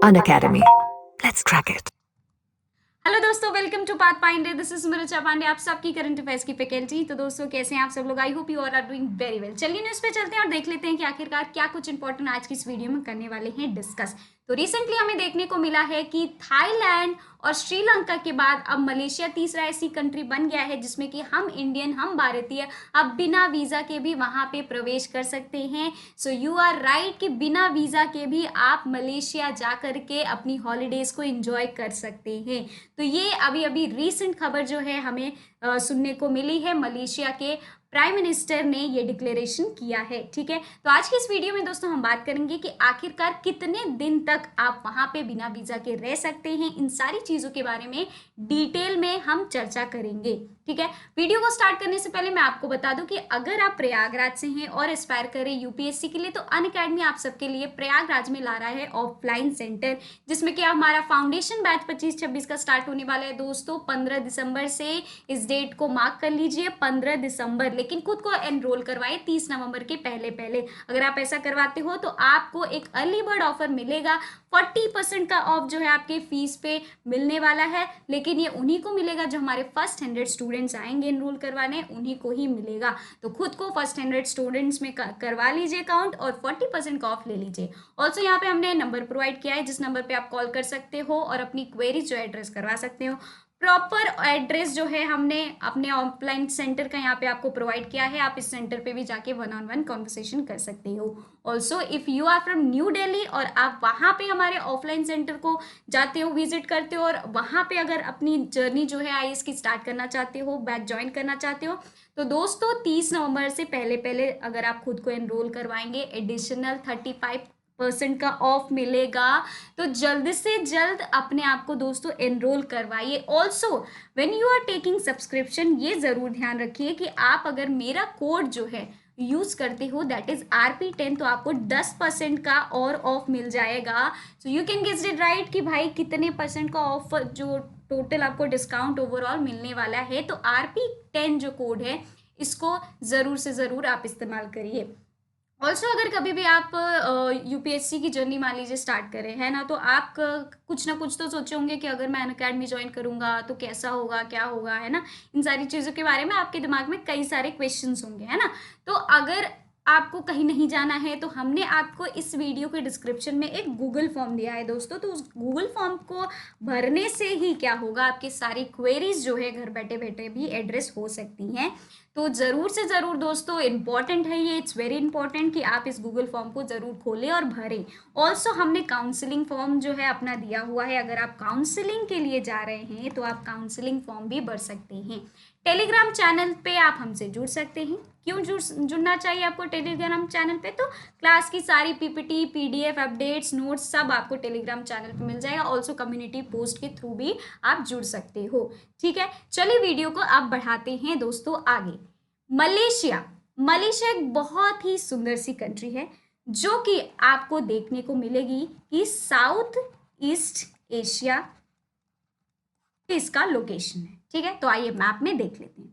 Unacademy. Let's crack it. Hello दोस्तों, welcome to पाथ पाइंडे। दिस इज सुमिरचा पांडे, आप सबकी करंट अफेयर्स की फैकल्टी। तो दोस्तों, कैसे हैं आप सब लोग? I hope you all are doing very well. चलिए न्यूज़ पे चलते हैं और देख लेते हैं कि आखिरकार क्या कुछ इंपॉर्टेंट आज की इस वीडियो में करने वाले हैं डिस्कस। तो रिसेंटली हमें देखने को मिला है कि थाईलैंड और श्रीलंका के बाद अब मलेशिया तीसरा ऐसी कंट्री बन गया है जिसमें कि हम इंडियन, हम भारतीय अब बिना वीज़ा के भी वहाँ पे प्रवेश कर सकते हैं। सो यू आर राइट कि बिना वीज़ा के भी आप मलेशिया जा कर के अपनी हॉलीडेज़ को एंजॉय कर सकते हैं। तो ये अभी अभी रीसेंट खबर जो है हमें सुनने को मिली है। मलेशिया के प्राइम मिनिस्टर ने ये डिक्लेरेशन किया है। ठीक है, तो आज की इस वीडियो में दोस्तों हम बात करेंगे कि आखिरकार कितने दिन तक आप वहाँ पे बिना वीज़ा के रह सकते हैं। इन सारी चीज़ों के बारे में डिटेल में हम चर्चा करेंगे। ठीक है, वीडियो को स्टार्ट करने से पहले मैं आपको बता दूं कि अगर आप प्रयागराज से हैं और एस्पायर करें यूपीएससी के लिए, तो अनअकैडमी आप सबके लिए प्रयागराज में ला रहा है ऑफलाइन सेंटर, जिसमें कि हमारा फाउंडेशन बैच 25-26 का स्टार्ट होने वाला है दोस्तों 15 दिसंबर से। इस डेट को मार्क कर लीजिए, 15 दिसंबर। लेकिन खुद को एनरोल करवाए 30 नवंबर के पहले पहले। अगर आप ऐसा करवाते हो तो आपको एक अर्ली बर्ड ऑफर मिलेगा। 40% का ऑफ जो है आपके फीस पे मिलने वाला है, लेकिन ये उन्हीं को मिलेगा जो हमारे फर्स्ट 100 स्टूडेंट्स आएंगे एनरोल करवाने, उन्हीं को ही मिलेगा। तो खुद को फर्स्ट 100 स्टूडेंट्स में करवा लीजिए अकाउंट और 40% का ऑफ ले लीजिए। ऑल्सो यहाँ पे हमने नंबर प्रोवाइड किया है जिस नंबर पे आप कॉल कर सकते हो और अपनी क्वेरीज जो एड्रेस करवा सकते हो। प्रॉपर एड्रेस जो है हमने अपने ऑफलाइन सेंटर का यहाँ पे आपको प्रोवाइड किया है। आप इस सेंटर पे भी जाके 1-on-1 कॉन्वर्सेशन कर सकते हो। Also if you are from New Delhi और आप वहाँ पे हमारे ऑफलाइन सेंटर को जाते हो, विजिट करते हो और वहाँ पे अगर अपनी जर्नी जो है आईएएस की स्टार्ट करना चाहते हो, बैच ज्वाइन करना चाहते हो, तो दोस्तों 30 नवंबर से पहले पहले अगर आप खुद को एनरोल करवाएंगे, एडिशनल 35% का ऑफ मिलेगा। तो जल्द से जल्द अपने आप को दोस्तों एनरोल करवाइए। Also when you are taking subscription, ये जरूर ध्यान रखिए कि आप अगर मेरा कोड जो है यूज करते हो, दैट इज RP10, तो आपको 10% का और ऑफ मिल जाएगा। So you can guess it right कि भाई कितने परसेंट का ऑफ जो टोटल आपको डिस्काउंट ओवरऑल मिलने वाला है। तो RP10 जो कोड है, इसको ज़रूर से ज़रूर आप इस्तेमाल करिए। ऑल्सो अगर कभी भी आप यूपीएससी की जर्नी मान लीजिए स्टार्ट करें, है ना, तो आप कुछ ना कुछ तो सोचे होंगे कि अगर मैं अनअकैडमी ज्वाइन करूंगा तो कैसा होगा, क्या होगा, है ना। इन सारी चीज़ों के बारे में आपके दिमाग में कई सारे क्वेश्चंस होंगे, है ना। तो अगर आपको कहीं नहीं जाना है तो हमने आपको इस वीडियो के डिस्क्रिप्शन में एक गूगल फॉर्म दिया है दोस्तों। तो उस गूगल फॉर्म को भरने से ही क्या होगा, आपकी सारी क्वेरीज जो है घर बैठे बैठे भी एड्रेस हो सकती हैं। तो ज़रूर से ज़रूर दोस्तों, इम्पॉर्टेंट है ये, इट्स वेरी इंपॉर्टेंट कि आप इस गूगल फॉर्म को ज़रूर खोलें और भरें। ऑल्सो हमने काउंसलिंग फॉर्म जो है अपना दिया हुआ है। अगर आप काउंसलिंग के लिए जा रहे हैं तो आप काउंसलिंग फॉर्म भी भर सकते हैं। टेलीग्राम चैनल पे आप हमसे जुड़ सकते हैं। क्यों जुड़ना चाहिए आपको टेलीग्राम चैनल पे? तो क्लास की सारी पीपीटी, पीडीएफ, अपडेट्स, नोट्स सब आपको टेलीग्राम चैनल पे मिल जाएगा। ऑल्सो कम्युनिटी पोस्ट के थ्रू भी आप जुड़ सकते हो। ठीक है, चलिए वीडियो को आप बढ़ाते हैं दोस्तों आगे। मलेशिया एक बहुत ही सुंदर सी कंट्री है जो कि आपको देखने को मिलेगी कि साउथ ईस्ट एशिया इसका लोकेशन है। ठीक है, तो आइए मैप में देख लेते हैं।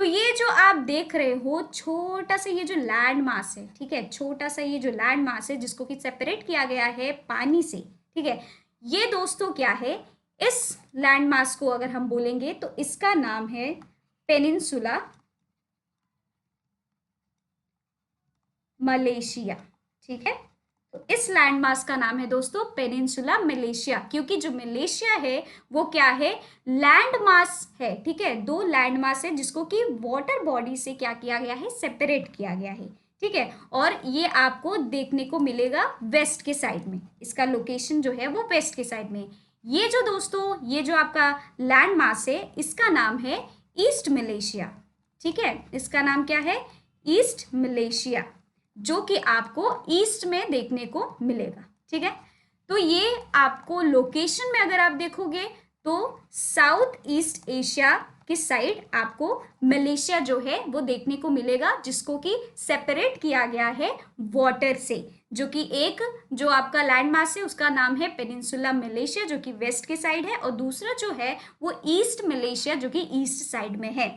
तो ये जो आप देख रहे हो छोटा सा ये जो लैंड मास है, ठीक है, छोटा सा ये जो लैंड मास है जिसको कि सेपरेट किया गया है पानी से, ठीक है, ये दोस्तों क्या है, इस लैंड मास को अगर हम बोलेंगे तो इसका नाम है पेनिनसुला मलेशिया। ठीक है, तो इस लैंड मास का नाम है दोस्तों पेनिनसुला मलेशिया, क्योंकि जो मलेशिया है वो क्या है, लैंड मास है। ठीक है, दो लैंड मास है जिसको कि वाटर बॉडी से क्या किया गया है, सेपरेट किया गया है। ठीक है, और ये आपको देखने को मिलेगा वेस्ट के साइड में, इसका लोकेशन जो है वो वेस्ट के साइड में। ये जो दोस्तों ये जो आपका लैंड मास है इसका नाम है ईस्ट मलेशिया। ठीक है, इसका नाम क्या है, ईस्ट मलेशिया, जो कि आपको ईस्ट में देखने को मिलेगा। ठीक है, तो ये आपको लोकेशन में अगर आप देखोगे तो साउथ ईस्ट एशिया की साइड आपको मलेशिया जो है वो देखने को मिलेगा, जिसको कि सेपरेट किया गया है वाटर से, जो कि एक जो आपका लैंड मास है उसका नाम है पेनिनसुला मलेशिया जो कि वेस्ट के साइड है, और दूसरा जो है वो ईस्ट मलेशिया जो कि ईस्ट साइड में है।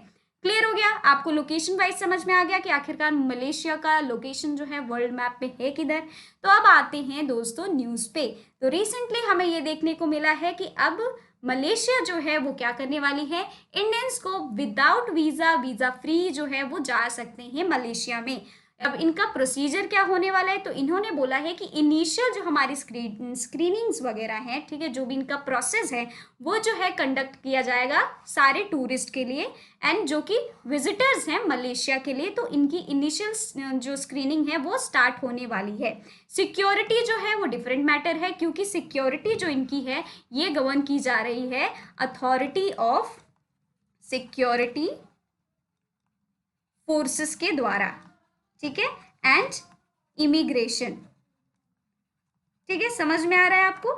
क्लियर हो गया? आपको लोकेशन वाइज समझ में आ गया कि आखिरकार मलेशिया का लोकेशन जो है वर्ल्ड मैप पे है किधर। तो अब आते हैं दोस्तों न्यूज़ पे। तो रिसेंटली हमें ये देखने को मिला है कि अब मलेशिया जो है वो क्या करने वाली है, इंडियंस को विदाउट वीज़ा, वीज़ा फ्री जो है वो जा सकते हैं मलेशिया में। अब इनका प्रोसीजर क्या होने वाला है, तो इन्होंने बोला है कि इनिशियल जो हमारी स्क्रीनिंग्स वगैरह हैं, ठीक है, जो भी इनका प्रोसेस है वो जो है कंडक्ट किया जाएगा सारे टूरिस्ट के लिए एंड जो कि विजिटर्स हैं मलेशिया के लिए, तो इनकी इनिशियल जो स्क्रीनिंग है वो स्टार्ट होने वाली है। सिक्योरिटी जो है वो डिफरेंट मैटर है, क्योंकि सिक्योरिटी जो इनकी है ये गवर्न की जा रही है अथॉरिटी ऑफ सिक्योरिटी फोर्सेस के द्वारा, ठीक है, एंड इमिग्रेशन। ठीक है, समझ में आ रहा है आपको?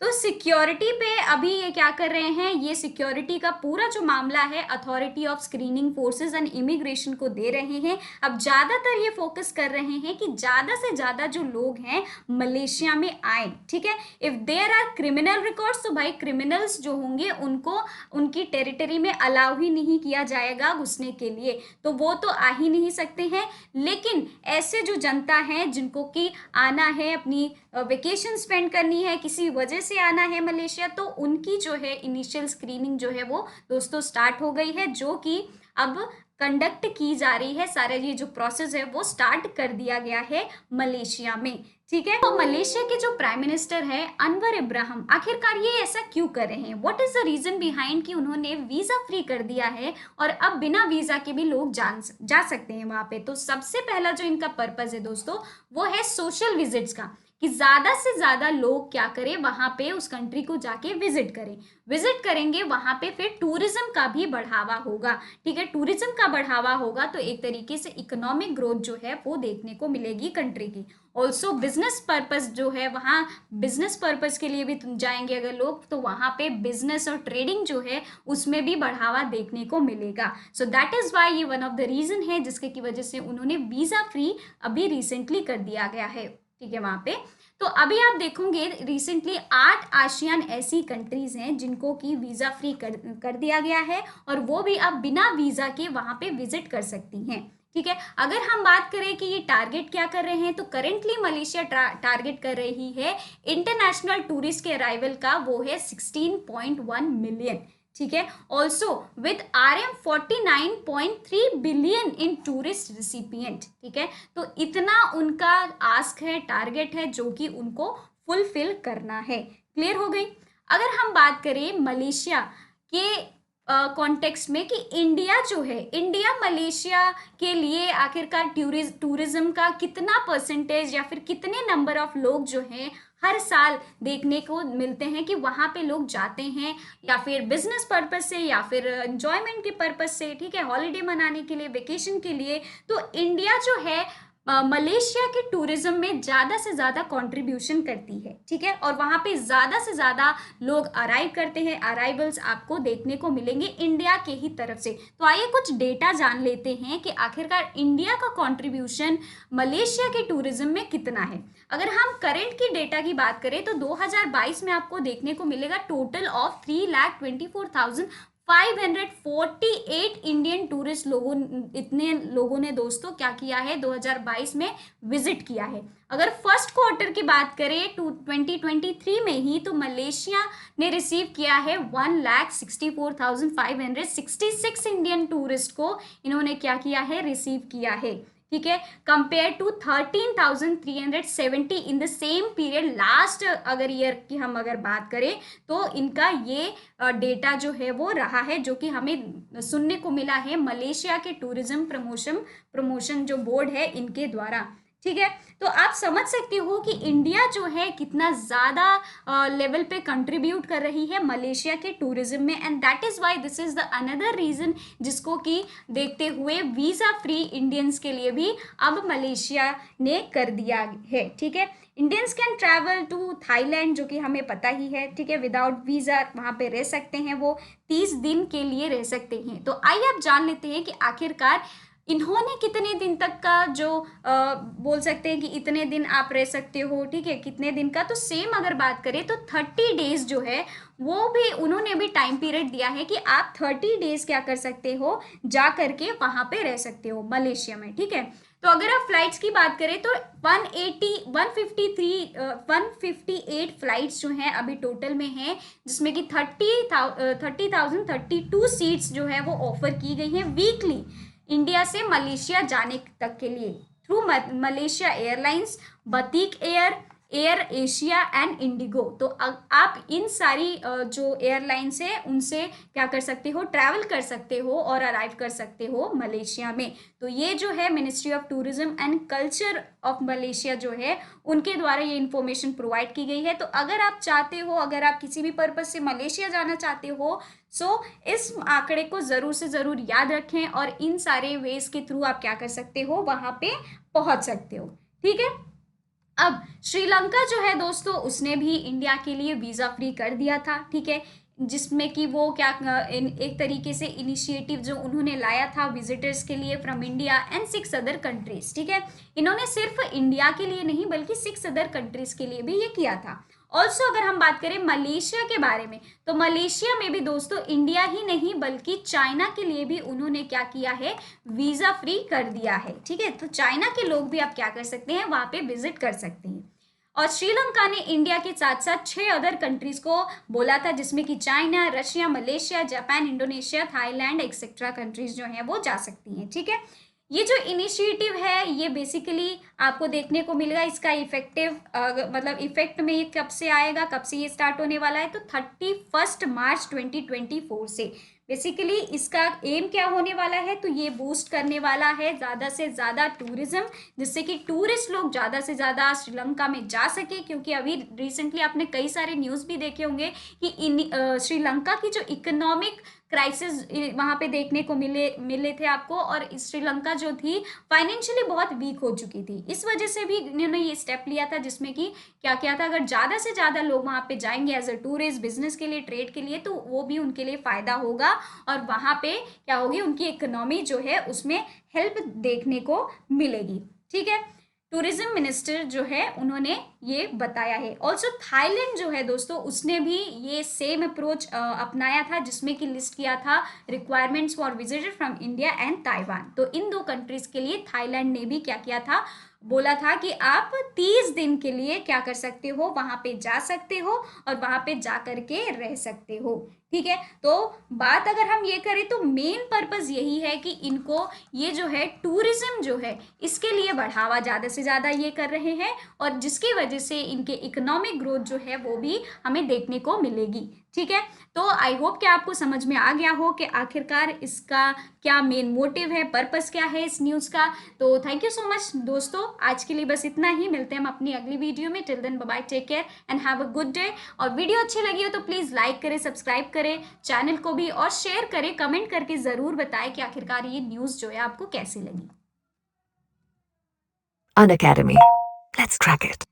तो सिक्योरिटी पे अभी ये क्या कर रहे हैं, ये सिक्योरिटी का पूरा जो मामला है authority of screening forces and immigration को दे रहे हैं। अब ज़्यादातर ये फोकस कर रहे हैं कि ज़्यादा से ज़्यादा जो लोग हैं मलेशिया में आए, ठीक है। If there are criminal records, तो भाई क्रिमिनल्स जो होंगे उनको उनकी टेरिटरी में अलाउ ही नहीं किया जाएगा घुसने के लिए, तो वो तो आ ही नहीं सकते हैं। लेकिन ऐसे जो जनता है जिनको कि आना है, अपनी वेकेशन स्पेंड करनी है, किसी वजह से आना है मलेशिया, तो उनकी जो है इनिशियल स्क्रीनिंग जो है वो दोस्तों स्टार्ट हो गई है, जो कि अब कंडक्ट की जा रही है। सारा ये जो प्रोसेस है वो स्टार्ट कर दिया गया है मलेशिया में, ठीक है। तो मलेशिया के जो प्राइम मिनिस्टर है अनवर इब्राहिम, आखिरकार ये ऐसा क्यों कर रहे हैं, what is the reason behind कि उन्होंने वीजा फ्री कर दिया है और अब बिना वीजा के भी लोग जा सकते हैं वहां पे। तो सबसे पहला जो इनका पर्पज है दोस्तों वो है सोशल विजिट्स का, कि ज़्यादा से ज़्यादा लोग क्या करें वहाँ पे उस कंट्री को जाके विजिट करें। विजिट करेंगे वहाँ पे फिर टूरिज्म का भी बढ़ावा होगा, ठीक है। टूरिज्म का बढ़ावा होगा तो एक तरीके से इकोनॉमिक ग्रोथ जो है वो देखने को मिलेगी कंट्री की। ऑल्सो बिजनेस पर्पस जो है, वहाँ बिजनेस पर्पस के लिए भी जाएंगे अगर लोग, तो वहाँ पे बिजनेस और ट्रेडिंग जो है उसमें भी बढ़ावा देखने को मिलेगा। सो दैट इज़ वाई ये वन ऑफ द रीज़न है जिसके की वजह से उन्होंने वीज़ा फ्री अभी रिसेंटली कर दिया गया है, ठीक है, वहाँ पे। तो अभी आप देखोगे रिसेंटली 8 आशियान ऐसी कंट्रीज हैं जिनको कि वीज़ा फ्री कर दिया गया है और वो भी अब बिना वीज़ा के वहाँ पे विजिट कर सकती हैं, ठीक है। अगर हम बात करें कि ये टारगेट क्या कर रहे हैं, तो करेंटली मलेशिया टारगेट कर रही है इंटरनेशनल टूरिस्ट के अराइवल का, वो है 16.1 मिलियन, ठीक है। Also with RM 49.3 billion in tourist recipient, ठीक है। तो इतना उनका आस्क है, टारगेट है जो कि उनको फुलफिल करना है। क्लियर हो गई? अगर हम बात करें मलेशिया के कॉन्टेक्स्ट में कि इंडिया जो है, इंडिया मलेशिया के लिए आखिरकार टूरिज्म का कितना परसेंटेज या फिर कितने नंबर ऑफ लोग जो हैं हर साल देखने को मिलते हैं कि वहाँ पे लोग जाते हैं, या फिर बिजनेस पर्पस से या फिर एंजॉयमेंट के पर्पस से, ठीक है, हॉलीडे मनाने के लिए, वेकेशन के लिए। तो इंडिया जो है मलेशिया के टूरिज्म में ज़्यादा से ज़्यादा कंट्रीब्यूशन करती है, ठीक है, और वहाँ पे ज़्यादा से ज़्यादा लोग अराइव करते हैं, अराइवल्स आपको देखने को मिलेंगे इंडिया के ही तरफ से। तो आइए कुछ डेटा जान लेते हैं कि आखिरकार इंडिया का कंट्रीब्यूशन मलेशिया के टूरिज्म में कितना है। अगर हम करंट की डेटा की बात करें तो 2022 में आपको देखने को मिलेगा टोटल ऑफ 3,24,548 इंडियन टूरिस्ट लोगों, इतने लोगों ने दोस्तों क्या किया है 2022 में विजिट किया है। अगर फर्स्ट क्वार्टर की बात करें 2023 में ही, तो मलेशिया ने रिसीव किया है 1,64,566 इंडियन टूरिस्ट को इन्होंने क्या किया है, रिसीव किया है, ठीक है, compare to 13,370 in the same period last अगर ईयर की हम अगर बात करें तो इनका ये डेटा जो है वो रहा है, जो कि हमें सुनने को मिला है मलेशिया के टूरिज्म प्रमोशन जो बोर्ड है इनके द्वारा, ठीक है। तो आप समझ सकते हो कि इंडिया जो है कितना ज़्यादा लेवल पे कंट्रीब्यूट कर रही है मलेशिया के टूरिज्म में, and that is why this is the another reason जिसको कि देखते हुए वीज़ा फ्री इंडियंस के लिए भी अब मलेशिया ने कर दिया है, ठीक है। Indians can travel to Thailand, जो कि हमें पता ही है, ठीक है, विदाउट वीज़ा वहाँ पे रह सकते हैं, वो 30 दिन के लिए रह सकते हैं। तो आइए आप जान लेते हैं कि आखिरकार इन्होंने कितने दिन तक का जो बोल सकते हैं कि इतने दिन आप रह सकते हो, ठीक है, कितने दिन का, तो सेम अगर बात करें तो 30 डेज जो है वो भी उन्होंने भी टाइम पीरियड दिया है कि आप 30 डेज क्या कर सकते हो, जा करके वहां पे रह सकते हो मलेशिया में, ठीक है। तो अगर आप फ्लाइट्स की बात करें तो 158 फ्लाइट्स जो हैं अभी टोटल में हैं, जिसमें कि 30,032 सीट्स जो है वो ऑफर की गई हैं वीकली इंडिया से मलेशिया जाने तक के लिए through Malaysia Airlines, Batik Air, Air Asia and IndiGo. तो आप इन सारी जो एयरलाइंस है उनसे क्या कर सकते हो, ट्रैवल कर सकते हो और अराइव कर सकते हो मलेशिया में। तो ये जो है ministry of tourism and culture of Malaysia जो है उनके द्वारा ये इन्फॉर्मेशन प्रोवाइड की गई है। तो अगर आप चाहते हो, अगर आप किसी भी पर्पज से मलेशिया जाना चाहते हो, सो इस आंकड़े को ज़रूर से ज़रूर याद रखें और इन सारे वेज के थ्रू आप क्या कर सकते हो, वहाँ पे पहुँच सकते हो, ठीक है। अब श्रीलंका जो है दोस्तों, उसने भी इंडिया के लिए वीज़ा फ्री कर दिया था, ठीक है, जिसमें कि वो क्या एक तरीके से इनिशिएटिव जो उन्होंने लाया था विजिटर्स के लिए from India and 6 other countries, ठीक है। इन्होंने सिर्फ इंडिया के लिए नहीं बल्कि 6 अदर कंट्रीज के लिए भी ये किया था। ऑल्सो अगर हम बात करें मलेशिया के बारे में, तो मलेशिया में भी दोस्तों इंडिया ही नहीं बल्कि चाइना के लिए भी उन्होंने क्या किया है, वीज़ा फ्री कर दिया है, ठीक है। तो चाइना के लोग भी आप क्या कर सकते हैं, वहाँ पे विजिट कर सकते हैं। और श्रीलंका ने इंडिया के साथ साथ 6 अदर कंट्रीज को बोला था, जिसमें कि China, Russia, Malaysia, Japan, Indonesia, Thailand etcetera countries जो हैं वो जा सकती हैं, ठीक है। ये जो इनिशिएटिव है ये बेसिकली आपको देखने को मिलेगा, इसका इफेक्टिव मतलब इफेक्ट में ये कब से आएगा, कब से ये स्टार्ट होने वाला है, तो 31 मार्च 2024 से। बेसिकली इसका एम क्या होने वाला है, तो ये बूस्ट करने वाला है ज़्यादा से ज़्यादा टूरिज्म, जिससे कि टूरिस्ट लोग ज़्यादा से ज़्यादा श्रीलंका में जा सके। क्योंकि अभी रिसेंटली आपने कई सारे न्यूज़ भी देखे होंगे कि श्रीलंका की जो इकोनॉमिक क्राइसिस वहाँ पे देखने को मिले थे आपको, और श्रीलंका जो थी फाइनेंशियली बहुत वीक हो चुकी थी। इस वजह से भी इन्होंने ये स्टेप लिया था, जिसमें कि क्या किया था, अगर ज़्यादा से ज़्यादा लोग वहाँ पे जाएंगे एज अ टूरिस्ट, बिजनेस के लिए, ट्रेड के लिए, तो वो भी उनके लिए फ़ायदा होगा और वहाँ पे क्या होगी, उनकी इकोनॉमी जो है उसमें हेल्प देखने को मिलेगी, ठीक है। टूरिज्म मिनिस्टर जो है उन्होंने ये बताया है। ऑल्सो थाईलैंड जो है दोस्तों, उसने भी ये सेम अप्रोच अपनाया था, जिसमें कि लिस्ट किया था requirements for visitor from India and Taiwan. तो इन दो कंट्रीज के लिए थाईलैंड ने भी क्या किया था, बोला था कि आप 30 दिन के लिए क्या कर सकते हो, वहां पे जा सकते हो और वहां पे जा करके रह सकते हो, ठीक है। तो बात अगर हम ये करें तो मेन पर्पस यही है कि इनको ये जो है टूरिज्म जो है इसके लिए बढ़ावा ज़्यादा से ज़्यादा ये कर रहे हैं, और जिसकी वजह से इनके इकोनॉमिक ग्रोथ जो है वो भी हमें देखने को मिलेगी, ठीक है। तो आई होप कि आपको समझ में आ गया हो कि आखिरकार इसका क्या मेन मोटिव है, पर्पस क्या है इस न्यूज़ का। तो थैंक यू सो मच दोस्तों, आज के लिए बस इतना ही। मिलते हैं हम अपनी अगली वीडियो में। Till then bye bye, take care and have a good day. और वीडियो अच्छी लगी हो तो प्लीज़ लाइक करें, सब्सक्राइब करें चैनल को भी, और शेयर करें, कमेंट करके ज़रूर बताएं कि आखिरकार ये न्यूज़ जो है आपको कैसी लगी। Unacademy. Let's crack it.